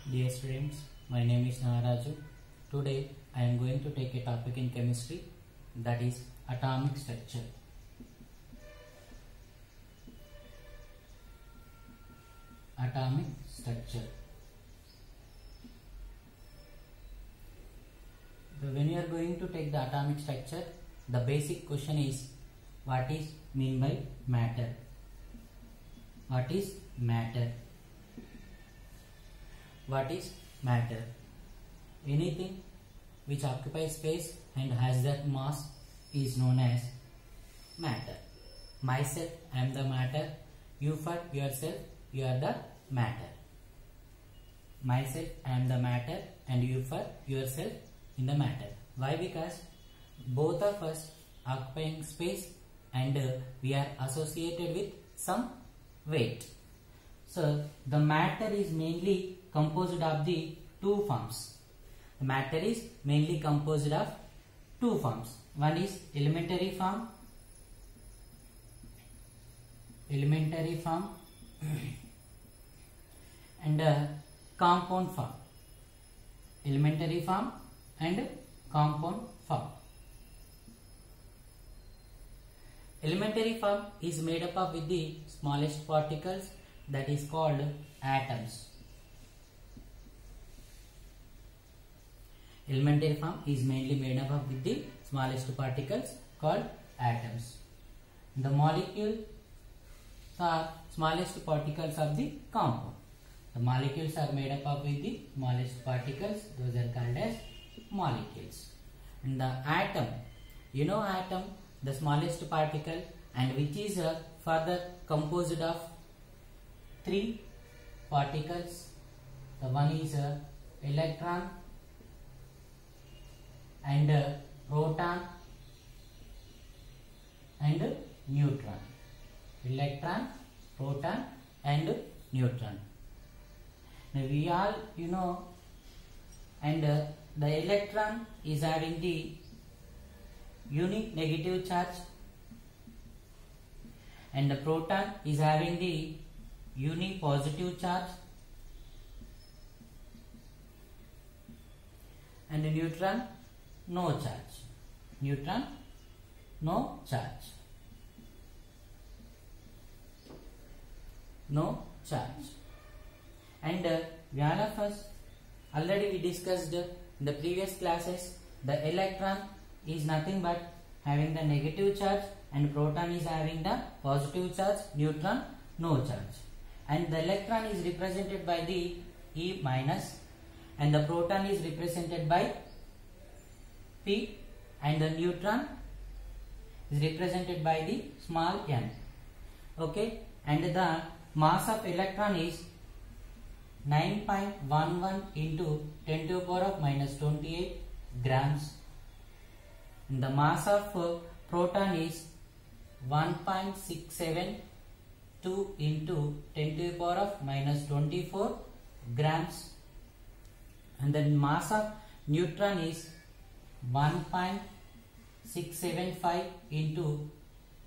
Dear students, my name is Nagaraju. Today I am going to take a topic in chemistry, that is atomic structure. Atomic structure. When you are going to take the atomic structure, the basic question is, what is mean by matter? What is matter? What is matter? Anything which occupies space and has that mass is known as matter. Myself, I am the matter. You for yourself, you are the matter. Myself, I am the matter, and you for yourself in the matter. Why? Because both of us occupying space and we are associated with some weight. So the matter is mainly composed of the two forms. The matter is mainly composed of two forms. One is elementary form, and compound form. Elementary form and compound form. Elementary form is made up of with the smallest particles, that is called atoms. Elementary form is mainly made up of with the smallest particles called atoms. The molecules are smallest particles of the compound. The molecules are made up of with the smallest particles, those are called as molecules. And the atom, atom, the smallest particle, and which is further composed of three particles. The one is electron and proton and neutron. Electron, proton and neutron. Now we all and the electron is having the unique negative charge, and the proton is having the unique positive charge, and the neutron no charge. Neutron no charge. No charge. And all of us already we discussed in the previous classes, the electron is nothing but having the negative charge, and proton is having the positive charge, neutron no charge. And the electron is represented by the E minus, and the proton is represented by P, and the neutron is represented by the small n. Okay, and the mass of electron is 9.11 into 10 to the power of minus 28 grams. And the mass of proton is 1.672 into 10 to the power of minus 24 grams. And the mass of neutron is 1.675 into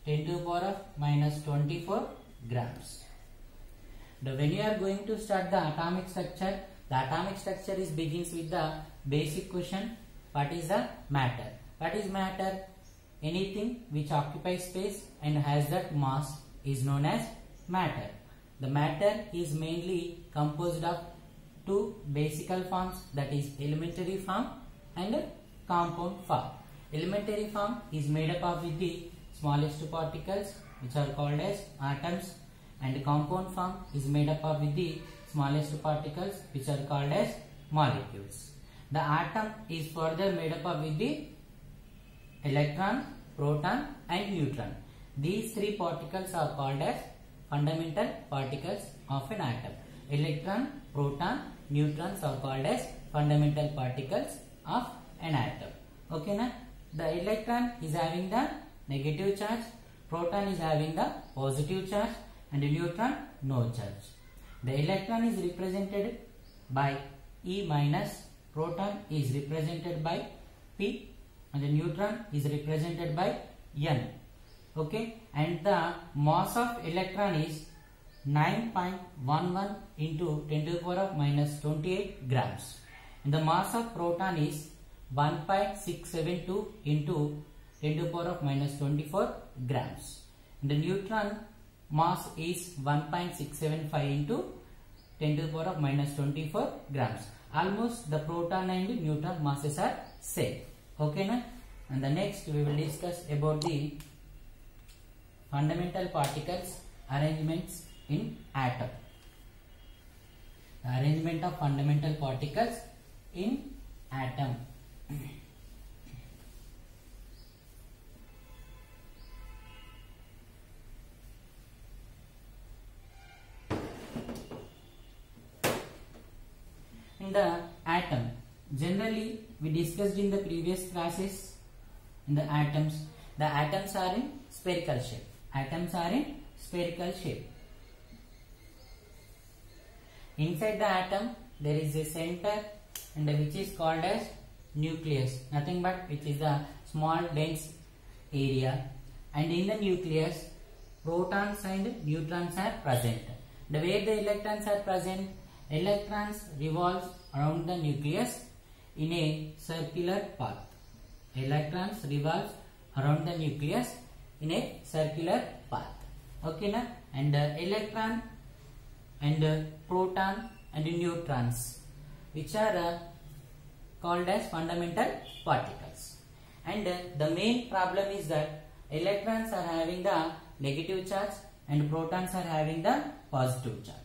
10 to the power of minus 24 grams. Now when you are going to start the atomic structure, the atomic structure begins with the basic question, what is the matter? What is matter? Anything which occupies space and has that mass is known as matter. The matter is mainly composed of two basic forms, that is elementary form and compound form. Elementary form is made up of with the smallest particles, which are called as atoms, and compound form is made up of with the smallest particles, which are called as molecules. The atom is further made up of with the electron, proton and neutron. These three particles are called as fundamental particles of an atom. Electron, proton, neutrons are called as fundamental particles of an atom. Okay, na? The electron is having the negative charge, proton is having the positive charge, and the neutron no charge. The electron is represented by E minus, proton is represented by P, and the neutron is represented by N. Okay, and the mass of electron is 9.11 into 10 to the power of minus 28 grams. And the mass of proton is 1.672 into 10 to the power of minus 24 grams. And the neutron mass is 1.675 into 10 to the power of minus 24 grams. Almost the proton and neutron masses are same. Okay na? And the next we will discuss about the fundamental particles arrangements in atom. The arrangement of fundamental particles in atom. In the atom, generally we discussed in the previous classes in the atoms are in spherical shape. Atoms are in spherical shape. Inside the atom there is a center and which is called as nucleus, nothing but which is a small dense area, and in the nucleus protons and neutrons are present. The way the electrons are present, electrons revolve around the nucleus in a circular path. Electrons revolve around the nucleus in a circular path. Okay na? And electron and proton and neutrons, which are called as fundamental particles. And the main problem is that electrons are having the negative charge and protons are having the positive charge.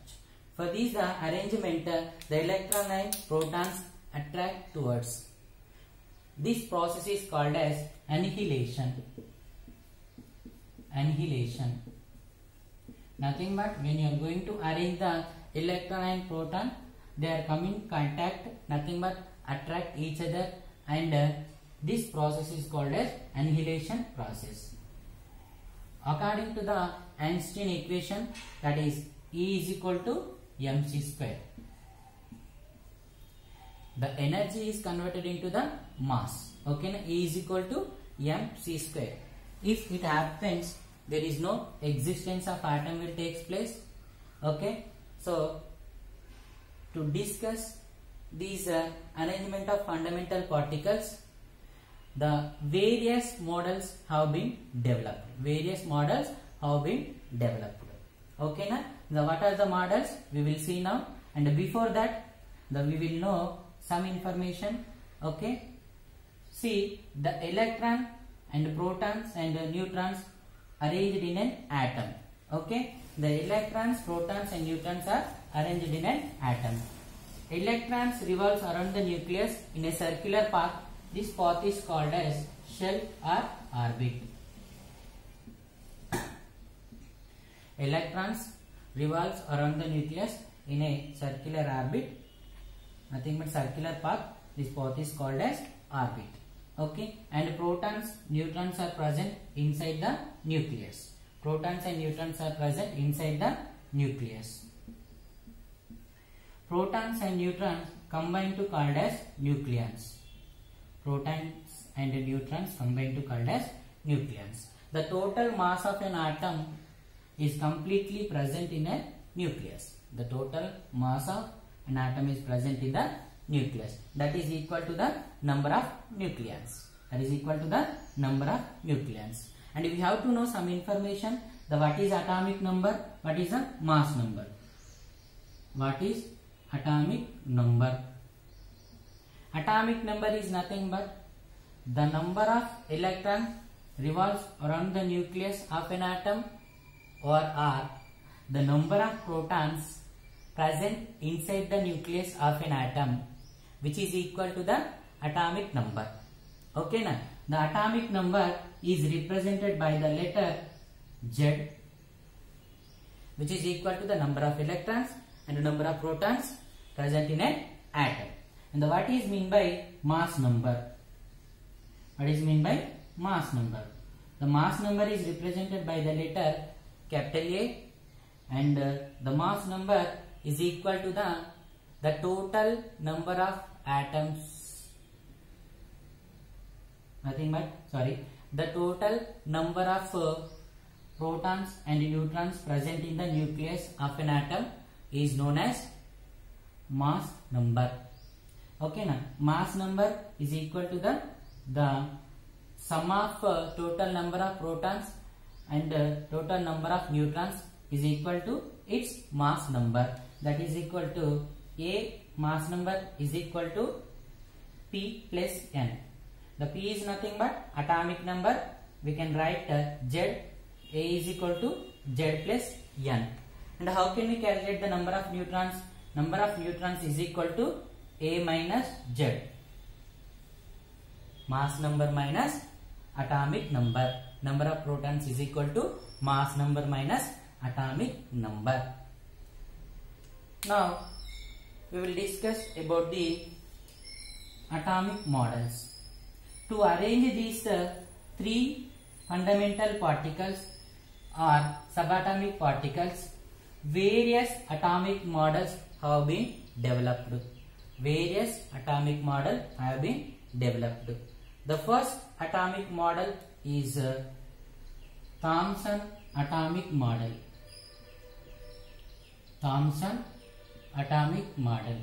For this arrangement, the electron and protons attract towards. This process is called as annihilation. Annihilation. Nothing but when you are going to arrange the electron and proton, they are coming contact, nothing but attract each other, and this process is called as annihilation process. According to the Einstein equation, that is E is equal to mc square. The energy is converted into the mass. Okay, now E is equal to mc square. If it happens, there is no existence of atom will takes place. Okay, so to discuss these arrangement of fundamental particles, the various models have been developed. Various models have been developed. Okay, na? What are the models? We will see now. And before that, we will know some information. Okay. See, the electron and protons and neutrons arranged in an atom. Okay. The electrons, protons and neutrons are arranged in an atom. Electrons revolves around the nucleus in a circular path. This path is called as shell or orbit. Electrons revolves around the nucleus in a circular orbit, nothing but circular path. This path is called as orbit. Okay, and protons, neutrons are present inside the nucleus. Protons and neutrons are present inside the nucleus. Protons and neutrons combine to called as nucleons. Protons and neutrons combine to called as nucleons. The total mass of an atom is completely present in a nucleus. The total mass of an atom is present in the nucleus. That is equal to the number of nucleons. That is equal to the number of nucleons. And we have to know some information. What is atomic number? What is the mass number? What is atomic number? Atomic number is nothing but the number of electrons revolves around the nucleus of an atom, or the number of protons present inside the nucleus of an atom, which is equal to the atomic number. Okay, now the atomic number is represented by the letter Z, which is equal to the number of electrons and the number of protons present in an atom. And what is mean by mass number? What is mean by mass number? The mass number is represented by the letter capital A, and the mass number is equal to the total number of atoms, nothing but the total number of protons and neutrons present in the nucleus of an atom is known as mass number. Okay, na? Mass number is equal to the sum of total number of protons and total number of neutrons is equal to its mass number. That is equal to A mass number is equal to P plus N. The P is nothing but atomic number. We can write Z. A is equal to Z plus N. And how can we calculate the number of neutrons? Number of neutrons is equal to A minus Z. Mass number minus atomic number. Number of protons is equal to mass number minus atomic number. Now we will discuss about the atomic models. To arrange these three fundamental particles or subatomic particles, various atomic models have been developed. Various atomic models have been developed. The first atomic model is Thomson atomic model. Thomson atomic model.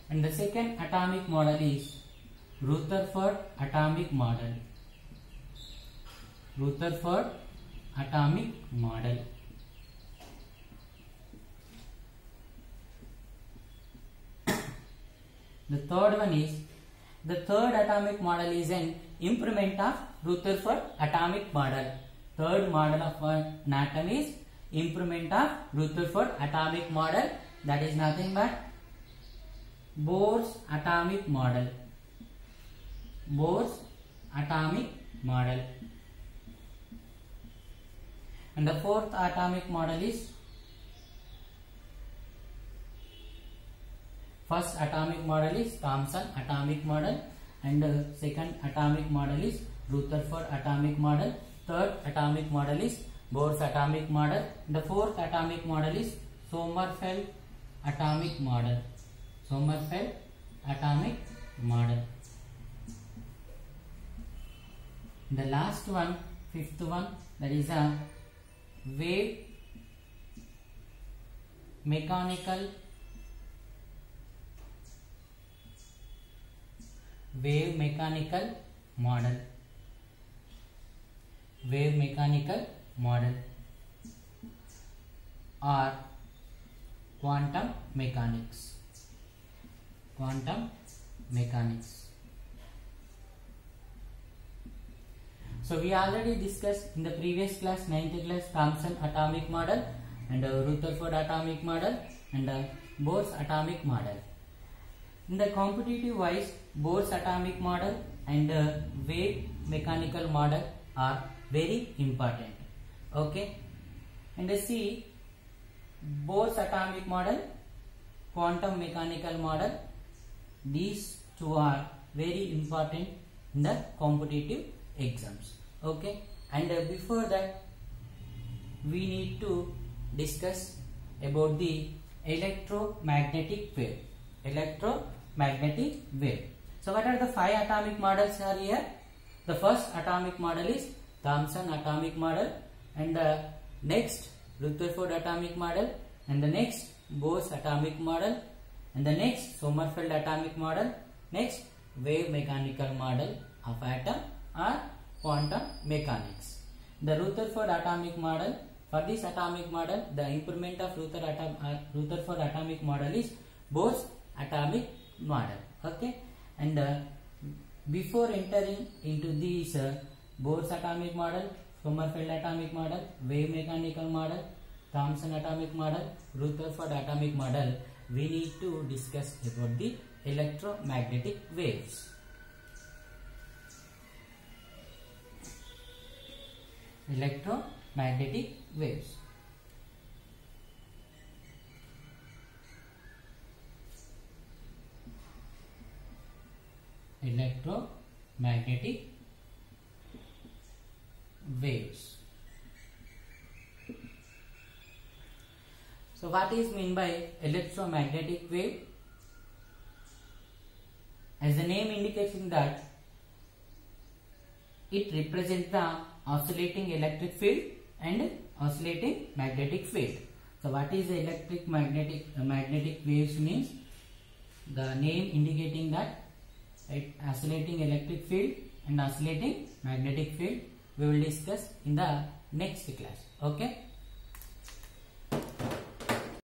And the second atomic model is Rutherford atomic model. Rutherford atomic model. The third one is, the third atomic model is an improvement of Rutherford atomic model. Third model of an atom is improvement of Rutherford atomic model. That is nothing but Bohr's atomic model. Bohr's atomic model. And the fourth atomic model is, first atomic model is Thomson atomic model, and second atomic model is Rutherford atomic model. Third atomic model is Bohr's atomic model. The fourth atomic model is Sommerfeld atomic model. Sommerfeld atomic model. The last one, fifth one, that is a wave mechanical model. Wave mechanical model or quantum mechanics. Quantum mechanics. So we already discussed in the previous class, 9th class, Thomson atomic model and Rutherford atomic model and Bohr's atomic model. In the competitive wise, Bohr's atomic model and wave mechanical model are very important. Okay, and see, Bohr's atomic model, quantum mechanical model, these two are very important in the competitive exams. Okay, and before that we need to discuss about the electromagnetic wave. Electromagnetic wave. So what are the 5 atomic models are here? The first atomic model is Thomson atomic model, and the next Rutherford atomic model, and the next Bohr's atomic model, and the next Sommerfeld atomic model, next wave mechanical model of atom or quantum mechanics. The Rutherford atomic model, for this atomic model, the improvement of Rutherford atomic model is Bohr's atomic model. Okay, and before entering into these Bohr's atomic model, Sommerfeld atomic model, wave mechanical model, Thomson atomic model, Rutherford atomic model, we need to discuss about the electromagnetic waves. Electromagnetic waves. Electromagnetic waves. So what is meant by electromagnetic wave? As the name indicates that it represents the oscillating electric field and oscillating magnetic field. So what is electric magnetic waves means? The name indicating that, right? Oscillating electric field and oscillating magnetic field we will discuss in the next class. Okay.